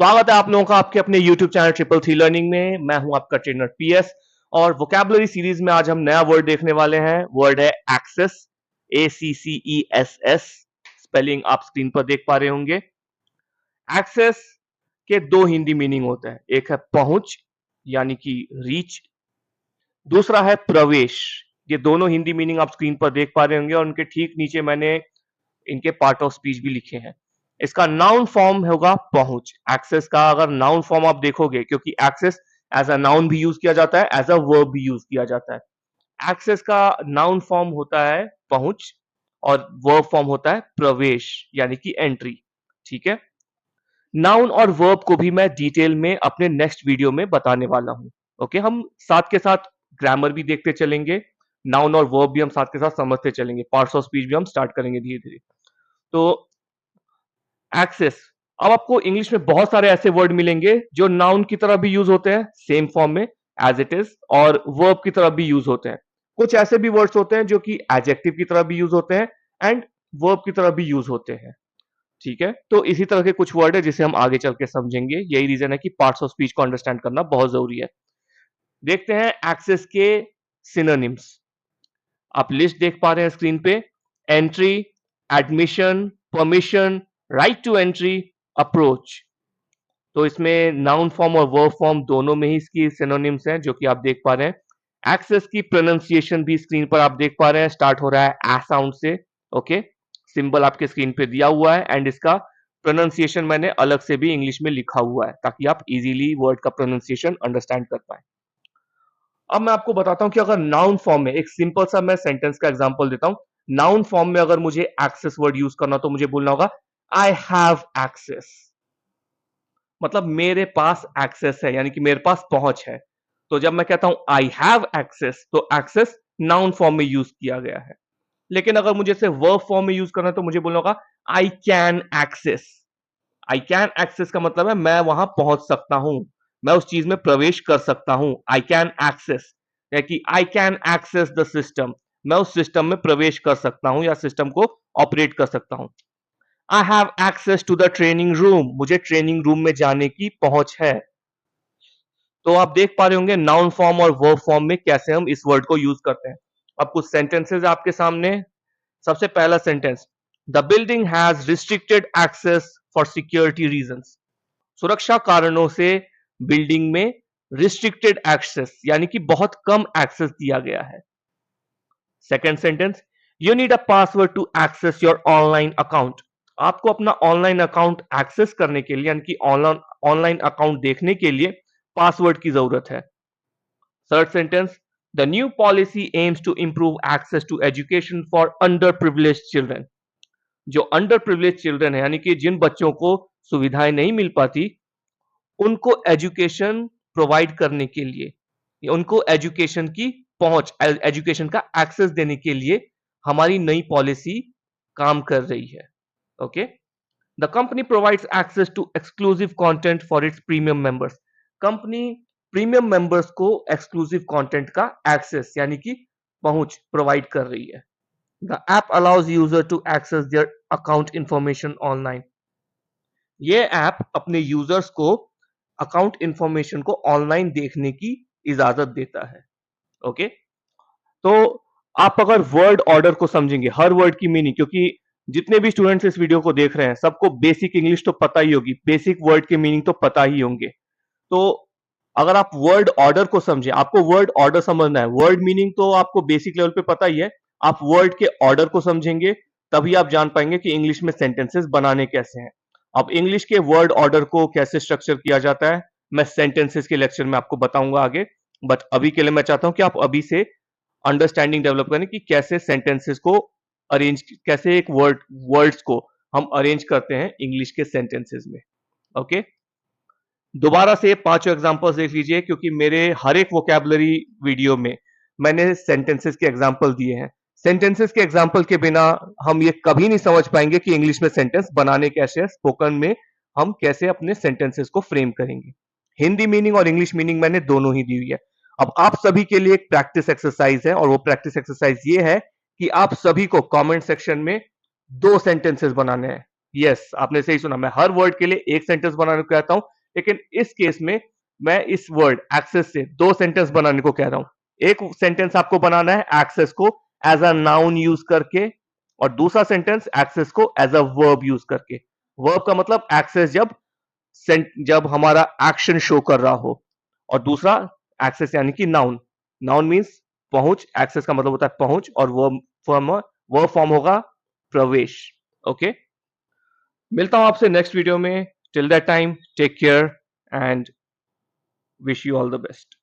स्वागत है आप लोगों का आपके अपने YouTube channel triple three learning में। मैं हूं आपका ट्रेनर पीएस और वोकैबुलरी सीरीज में आज हम नया वर्ड देखने वाले हैं। वर्ड है एक्सेस, ACCESS। स्पेलिंग आप स्क्रीन पर देख पा रहे होंगे। एक्सेस के दो हिंदी मीनिंग होते हैं, एक है पहुंच यानी कि रीच, दूसरा है प्रवेश। ये दोनों हिंदी मीनिंग आप स्क्रीन पर देख पा रहे होंगे और उनके ठीक नीचे मैंने इनके पार्ट ऑफ स्पीच भी लिखे हैं। इसका नाउन फॉर्म होगा पहुंच। एक्सेस का अगर नाउन फॉर्म आप देखोगे, क्योंकि एक्सेस एज अ नाउन भी यूज किया जाता है, एज अ वर्ब भी यूज किया जाता है। एक्सेस का नाउन फॉर्म होता है पहुंच और वर्ब फॉर्म होता है प्रवेश यानी कि एंट्री। ठीक है, नाउन और वर्ब को भी मैं डिटेल में अपने नेक्स्ट वीडियो में बताने वाला हूं। ओके, हम साथ के साथ ग्रामर भी देखते चलेंगे, नाउन और वर्ब भी हम साथ के साथ समझते चलेंगे, पार्ट्स ऑफ स्पीच भी हम स्टार्ट करेंगे धीरे धीरे। तो एक्सेस, अब आपको इंग्लिश में बहुत सारे ऐसे वर्ड मिलेंगे जो नाउन की तरह भी यूज होते हैं सेम फॉर्म में एज इट इज, और वर्ब की तरह भी यूज होते हैं। कुछ ऐसे भी वर्ड्स होते हैं जो कि एडजेक्टिव की तरह भी यूज होते हैं एंड वर्ब की तरह भी यूज होते हैं। ठीक है, तो इसी तरह के कुछ वर्ड है जिसे हम आगे चल के समझेंगे। यही रीजन है कि पार्ट्स ऑफ स्पीच को अंडरस्टैंड करना बहुत जरूरी है। देखते हैं एक्सेस के सिनोनिम्स। आप लिस्ट देख पा रहे हैं स्क्रीन पे। Entry, admission, permission, right to entry, approach. तो इसमें नाउन फॉर्म और वर्ब फॉर्म दोनों में ही इसकी सिनोनिम्स हैं जो कि आप देख पा रहे हैं। एक्सेस की प्रोनाउंसिएशन भी स्क्रीन पर आप देख पा रहे हैं, स्टार्ट हो रहा है ए साउंड से। ओके, सिंबल आपके स्क्रीन पे दिया हुआ है एंड इसका प्रोनाउंसिएशन मैंने अलग से भी इंग्लिश में लिखा हुआ है ताकि आप इजीली वर्ड का प्रोनाउंसिएशन अंडरस्टैंड कर पाए। अब मैं आपको बताता हूं कि अगर नाउन फॉर्म में एक सिंपल सा मैं सेंटेंस का एग्जांपल देता हूं। नाउन फॉर्म में अगर मुझे एक्सेस वर्ड यूज करना तो मुझे बोलना होगा आई हैव एक्सेस। मतलब मेरे पास एक्सेस है, यानी कि मेरे पास पहुंच है। तो जब मैं कहता हूं आई हैव एक्सेस, तो एक्सेस नाउन फॉर्म में यूज किया गया है। लेकिन अगर मुझे इसे वर्ब फॉर्म में यूज करना है तो मुझे बोलना होगा I can access. I can access का मतलब है मैं वहां पहुंच सकता हूं, मैं उस चीज में प्रवेश कर सकता हूं। आई कैन एक्सेस कि I can access the system, मैं उस सिस्टम में प्रवेश कर सकता हूं या सिस्टम को ऑपरेट कर सकता हूं। I have access to the training room, मुझे ट्रेनिंग रूम में जाने की पहुंच है। तो आप देख पा रहे होंगे नाउन फॉर्म और वर्ब फॉर्म में कैसे हम इस वर्ड को यूज करते हैं। अब कुछ सेंटेंसेस आपके सामने। सबसे पहला sentence, the building has restricted access for security reasons. सुरक्षा कारणों से बिल्डिंग में रिस्ट्रिक्टेड एक्सेस यानी कि बहुत कम एक्सेस दिया गया है। Second sentence, you need a password to access your online account. आपको अपना ऑनलाइन अकाउंट एक्सेस करने के लिए यानी कि ऑनलाइन अकाउंट देखने के लिए पासवर्ड की जरूरत है। Third sentence, the new policy aims to improve access to education for underprivileged children. जो अंडर प्रिविलेज चिल्ड्रन है यानी कि जिन बच्चों को सुविधाएं नहीं मिल पाती, उनको एजुकेशन प्रोवाइड करने के लिए, उनको एजुकेशन की पहुंच, एजुकेशन का एक्सेस देने के लिए हमारी नई पॉलिसी काम कर रही है। Okay, the company provides access to exclusive content for its premium members. Company premium members को एक्सक्लूसिव कंटेंट का एक्सेस यानी कि पहुंच प्रोवाइड कर रही है। The app allows user to access their account information online. ये ऐप अपने यूजर्स को अकाउंट इंफॉर्मेशन को ऑनलाइन देखने की इजाजत देता है। ओके, तो आप अगर वर्ड ऑर्डर को समझेंगे, हर वर्ड की मीनिंग, क्योंकि जितने भी स्टूडेंट्स इस वीडियो को देख रहे हैं सबको बेसिक इंग्लिश तो पता ही होगी, बेसिक वर्ड के मीनिंग तो पता ही होंगे। तो अगर आप वर्ड ऑर्डर को समझे, आपको वर्ड ऑर्डर समझना है, वर्ड मीनिंग तो आपको बेसिक लेवल पे पता ही है, आप वर्ड के ऑर्डर को समझेंगे तभी आप जान पाएंगे कि इंग्लिश में सेंटेंसेस बनाने कैसे हैं। अब इंग्लिश के वर्ड ऑर्डर को कैसे स्ट्रक्चर किया जाता है मैं सेंटेंसेस के लेक्चर में आपको बताऊंगा आगे, बट अभी के लिए मैं चाहता हूं कि आप अभी से अंडरस्टैंडिंग डेवलप करें कि कैसे सेंटेंसेस को अरेंज, कैसे एक वर्ड्स को हम अरेंज करते हैं इंग्लिश के सेंटेंसेस में। ओके, दोबारा से पांचों एग्जांपल्स देख लीजिए, क्योंकि मेरे हर एक वोकैबुलरी वीडियो में मैंने सेंटेंसेस के एग्जांपल दिए हैं। सेंटेंसेस के एग्जांपल के बिना हम ये कभी नहीं समझ पाएंगे कि इंग्लिश में सेंटेंस बनाने कैसे हैं, स्पोकन में हम कैसे अपने सेंटेंसेस को फ्रेम करेंगे। हिंदी मीनिंग और इंग्लिश मीनिंग मैंने दोनों ही दी हुई है। अब आप सभी के लिए एक प्रैक्टिस एक्सरसाइज है और वो प्रैक्टिस एक्सरसाइज ये है कि आप सभी को कमेंट सेक्शन में दो सेंटेंसेस बनाने हैं। यस, आपने सही सुना। मैं हर वर्ड के लिए एक सेंटेंस बनाने को कहता हूं, लेकिन इस केस में मैं इस वर्ड एक्सेस से दो सेंटेंस बनाने को कह रहा हूं। एक सेंटेंस आपको बनाना है एक्सेस को एज अ नाउन यूज करके, और दूसरा सेंटेंस एक्सेस को एज अ वर्ब यूज करके। वर्ब का मतलब एक्सेस जब हमारा एक्शन शो कर रहा हो, और दूसरा एक्सेस यानी कि नाउन। नाउन मीन्स पहुंच, एक्सेस का मतलब होता है पहुंच, और वर्ब फॉर्म होगा प्रवेश। ओके, मिलता हूं आपसे नेक्स्ट वीडियो में। Till that time take care and wish you all the best.